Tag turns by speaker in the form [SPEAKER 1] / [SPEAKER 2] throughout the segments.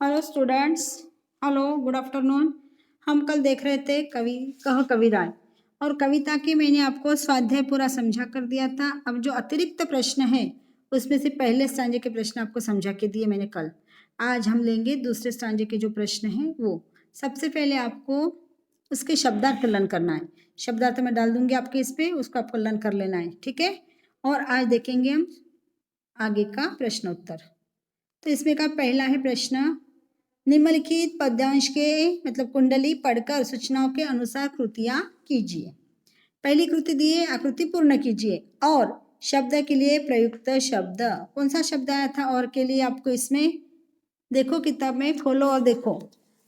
[SPEAKER 1] Hello students. Hello, good afternoon. हम कल देख रहे थे कह कविराय और कविता की मैंने आपको स्वाध्याय पूरा समझा कर दिया था। अब जो अतिरिक्त प्रश्न है उसमें से पहले स्टांजे के प्रश्न आपको समझा के दिए मैंने कल। आज हम लेंगे दूसरे स्टांजे के जो प्रश्न हैं वो। सबसे पहले आपको उसके शब्दार्थ लर्न करना है। शब्दार्थ मैं डाल दूंगी आपके इस पे, उसको आपको लर्न कर लेना है, ठीक है। और आज देखेंगे हम आगे का प्रश्न उत्तर। तो इसमें का पहला है प्रश्न, निम्नलिखित पद्यांश के मतलब कुंडली पढ़कर सूचनाओं के अनुसार कृतियां कीजिए। पहली कृति दी है, आकृति पूर्ण कीजिए और शब्द के लिए प्रयुक्त शब्द। कौन सा शब्द आया था और के लिए? आपको इसमें देखो किताब में खोलो और देखो,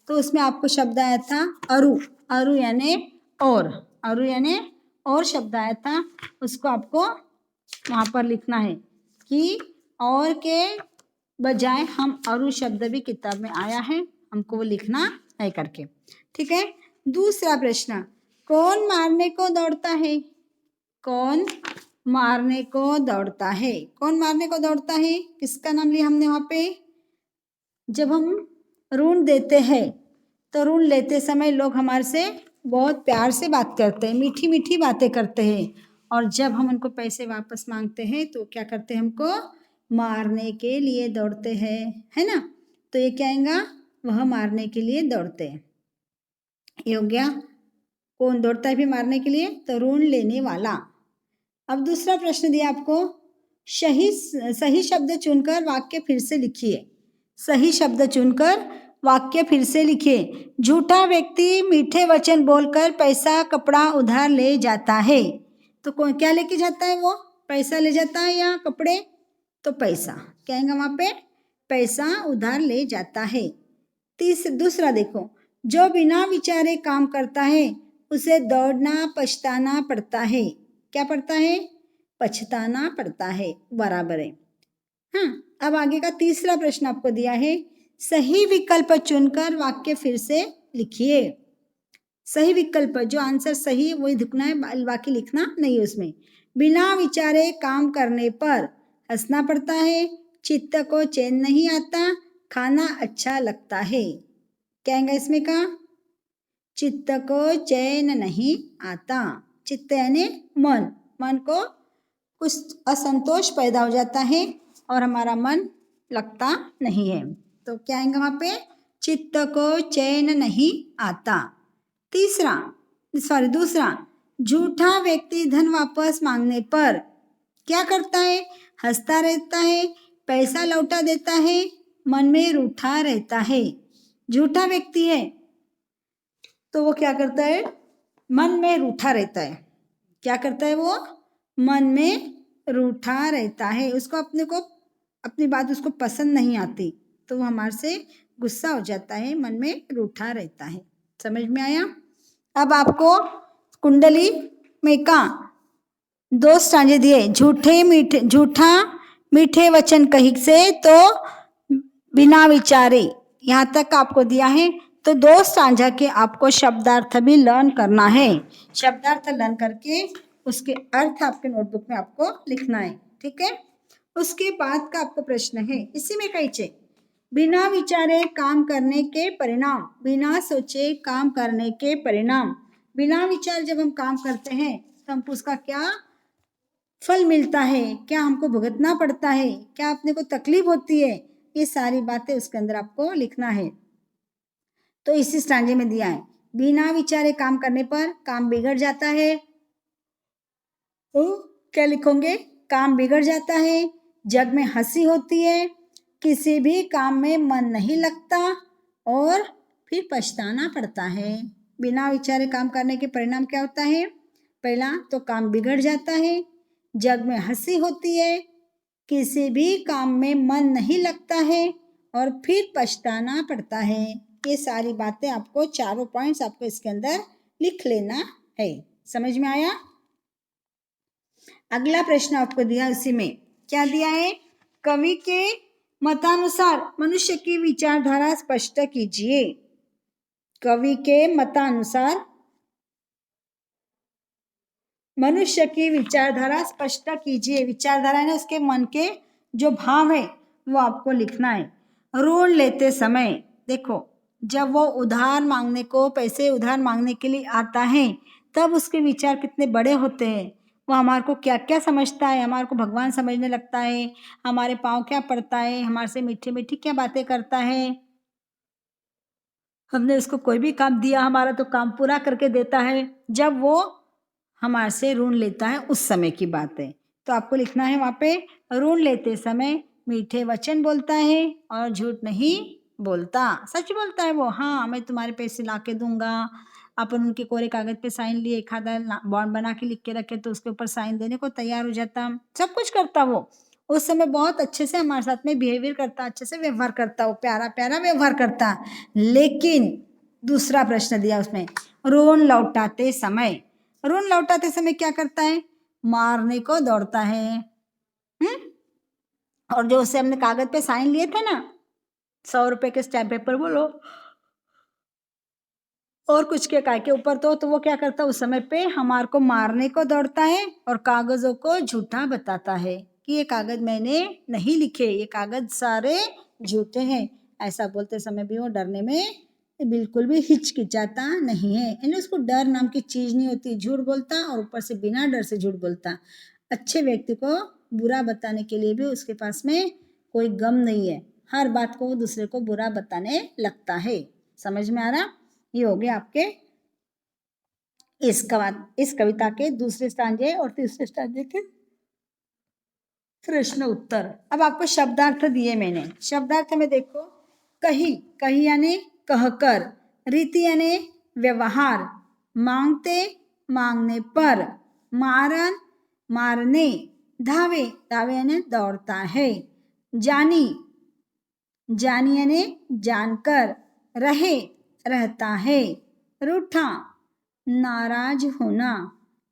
[SPEAKER 1] तो उसमें आपको शब्द आया था अरु। अरु यानी और, अरु यानी और शब्द आया था, उसको आपको वहां पर लिखना है कि और के बजाय हम अरु शब्द भी किताब में आया है, हमको वो लिखना है करके, ठीक है। दूसरा प्रश्न, कौन मारने को दौड़ता है? कौन मारने को दौड़ता है? कौन मारने को दौड़ता है? किसका नाम लिया हमने वहां पे? जब हम ऋण देते हैं तो ऋण लेते समय लोग हमारे से बहुत प्यार से बात करते हैं, मीठी मीठी बातें करते हैं, और जब हम उनको पैसे वापस मांगते हैं तो क्या करते हैं? हमको मारने के लिए दौड़ते हैं, है ना। तो ये क्या आएगा? वह मारने के लिए दौड़ते हैं। ये हो गया। कौन दौड़ता है भी मारने के लिए? तो ऋण लेने वाला। अब दूसरा प्रश्न दिया आपको, सही शब्द चुनकर वाक्य फिर से लिखिए। सही शब्द चुनकर वाक्य फिर से लिखिए। झूठा व्यक्ति मीठे वचन बोलकर पैसा कपड़ा उधार ले जाता है। तो कौन क्या लेके जाता है? वो पैसा ले जाता है या कपड़े? तो पैसा क्या आएगा वहां पे? पैसा उधार ले जाता है। दूसरा देखो, जो बिना विचारे काम करता है उसे दौड़ना पछताना पड़ता है। क्या पड़ता है? पछताना पड़ता है, बराबर है। हाँ, अब आगे का तीसरा प्रश्न आपको दिया है, सही विकल्प चुनकर वाक्य फिर से लिखिए। सही विकल्प, जो आंसर सही है वही लिखना है, बाकी लिखना नहीं है उसमें। बिना विचारे काम करने पर हंसना पड़ता है, चित्त को चैन नहीं आता, खाना अच्छा लगता है। क्या आएगा इसमें का? चित्त को चैन नहीं आता। चित्त यानी मन, मन को कुछ असंतोष पैदा हो जाता है और हमारा मन लगता नहीं है। तो क्या आएगा वहां पे? चित्त को चैन नहीं आता। दूसरा, झूठा व्यक्ति धन वापस मांगने पर क्या करता है? हंसता रहता है, पैसा लौटा देता है, मन में रूठा रहता है। झूठा व्यक्ति है तो वो क्या करता है? मन में रूठा रहता है। क्या करता है वो? मन में रूठा रहता है, उसको अपनी बात उसको पसंद नहीं आती, तो वो हमारे से गुस्सा हो जाता है, मन में रूठा रहता है। समझ में आया? अब आपको कुंडली में का दो स्टांजे दिए, झूठा मीठे वचन कही से तो बिना विचारे, यहाँ तक आपको दिया है। तो दो स्टांजा के आपको शब्दार्थ भी लर्न करना है। शब्दार्थ लर्न करके उसके अर्थ आपके नोटबुक में आपको लिखना है, ठीक है। उसके बाद का आपको प्रश्न है, इसी में कही, बिना विचारे काम करने के परिणाम। बिना सोचे काम करने के परिणाम। बिना विचार जब हम काम करते हैं तो हमको उसका क्या फल मिलता है, क्या हमको भुगतना पड़ता है, क्या अपने को तकलीफ होती है, ये सारी बातें उसके अंदर आपको लिखना है। तो इसी स्टांजे में दिया है, बिना विचारे काम करने पर काम बिगड़ जाता है। तो क्या लिखोगे? काम बिगड़ जाता है, जग में हंसी होती है, किसी भी काम में मन नहीं लगता और फिर पछताना पड़ता है। बिना विचारे काम करने के परिणाम क्या होता है? पहला तो काम बिगड़ जाता है, जग में हंसी होती है, किसी भी काम में मन नहीं लगता है और फिर पछताना पड़ता है। ये सारी बातें आपको, चारों पॉइंट्स आपको इसके अंदर लिख लेना है। समझ में आया? अगला प्रश्न आपको दिया, उसी में क्या दिया है, कवि के मतानुसार मनुष्य की विचारधारा स्पष्ट कीजिए। कवि के मतानुसार मनुष्य की विचारधारा स्पष्ट कीजिए। विचारधारा है ना, उसके मन के जो भाव है वो आपको लिखना है। ऋण लेते समय देखो, जब वो उधार मांगने को, पैसे उधार मांगने के लिए आता है, तब उसके विचार कितने बड़े होते हैं। वो हमारे को क्या क्या समझता है, हमारे को भगवान समझने लगता है, हमारे पाँव क्या पड़ता है, हमारे से मीठी मीठी क्या बातें करता है। हमने उसको कोई भी काम दिया, हमारा तो काम पूरा करके देता है। जब वो हमारे से ऋण लेता है उस समय की बात है। तो आपको लिखना है वहाँ पे, ऋण लेते समय मीठे वचन बोलता है और झूठ नहीं बोलता, सच बोलता है वो। हाँ, मैं तुम्हारे पैसे ला के दूंगा। अपन उनके कोरे कागज पे साइन लिए, एक आधा बॉन्ड बना के लिख के रखे तो उसके ऊपर साइन देने को तैयार हो जाता, सब कुछ करता वो। उस समय बहुत अच्छे से हमारे साथ में बिहेवियर करता, अच्छे से व्यवहार करता, वो प्यारा प्यारा व्यवहार करता। लेकिन दूसरा प्रश्न दिया उसमें, ऋण लौटाते समय, ऋण लौटाते समय क्या करता है, मारने को दौड़ता है। और जो उससे हमने कागज पे साइन लिए थे ना, 100 रुपए के स्टैम्प पेपर बोलो और कुछ के काय के ऊपर, तो वो क्या करता है, उस समय पे हमारे को मारने को दौड़ता है और कागजों को झूठा बताता है कि ये कागज मैंने नहीं लिखे, ये कागज सारे झूठे हैं। ऐसा बोलते समय भी वो डरने में बिल्कुल भी हिचकिचाता नहीं है, यानी उसको डर नाम की चीज नहीं होती। झूठ बोलता और ऊपर से बिना डर से झूठ बोलता। अच्छे व्यक्ति को बुरा बताने के लिए भी उसके पास में कोई गम नहीं है, हर बात को वो दूसरे को बुरा बताने लगता है। समझ में आ रहा? ये हो गया आपके इस कविता के दूसरे स्टांजे और तीसरे स्टांजे के प्रश्न उत्तर। अब आपको शब्दार्थ दिए मैंने। शब्दार्थ में देखो, कही, कही यानी कहकर, रीति यानी व्यवहार, मांगते मांगने पर, मारन मारने, धावे धावे यानी दौड़ता है, जानी जानी यानी जानकर, रहे रहता है, रूठा नाराज होना,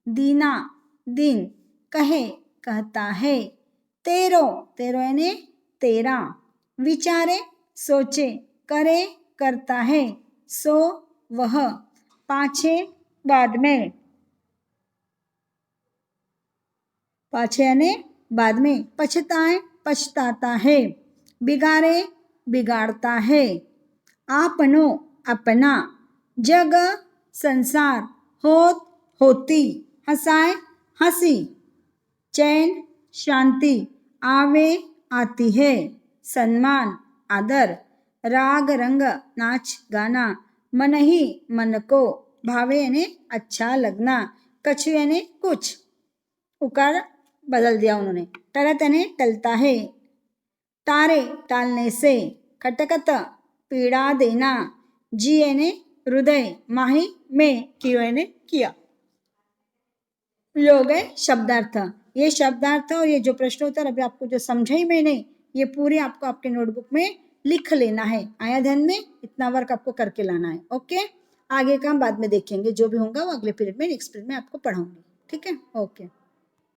[SPEAKER 1] दीना दिन, कहे कहता है, तेरो तेरो यानी तेरा, विचारे सोचे, करे करता है, सो वह, पाछे बाद में, पाछे यानी बाद में, पछताए पछताता है, बिगाड़े बिगाड़ता है, आपनो अपना, जग संसार, होत होती, हंसाए हंसी, चैन शांति, आवे आती है, सम्मान आदर, राग रंग नाच गाना, मन ही मन को, भावे यानी अच्छा लगना, कछु यानी कुछ, उकार बदल दिया उन्होंने, टरत यानी टलता है, तारे टालने से, खटकत पीड़ा देना, जी यानी हृदय, माही में, कियो यानी किया। ये हो गए शब्दार्थ। ये शब्दार्थ और ये जो प्रश्नोत्तर अभी आपको जो समझाई मैंने, ये पूरे आपको आपके नोटबुक में लिख लेना है। आया ध्यान में? इतना वर्क आपको करके लाना है। ओके, आगे का हम बाद में देखेंगे, जो भी होगा वो अगले पीरियड में, नेक्स्ट पीरियड में आपको पढ़ाऊंगी। ठीक है, ओके।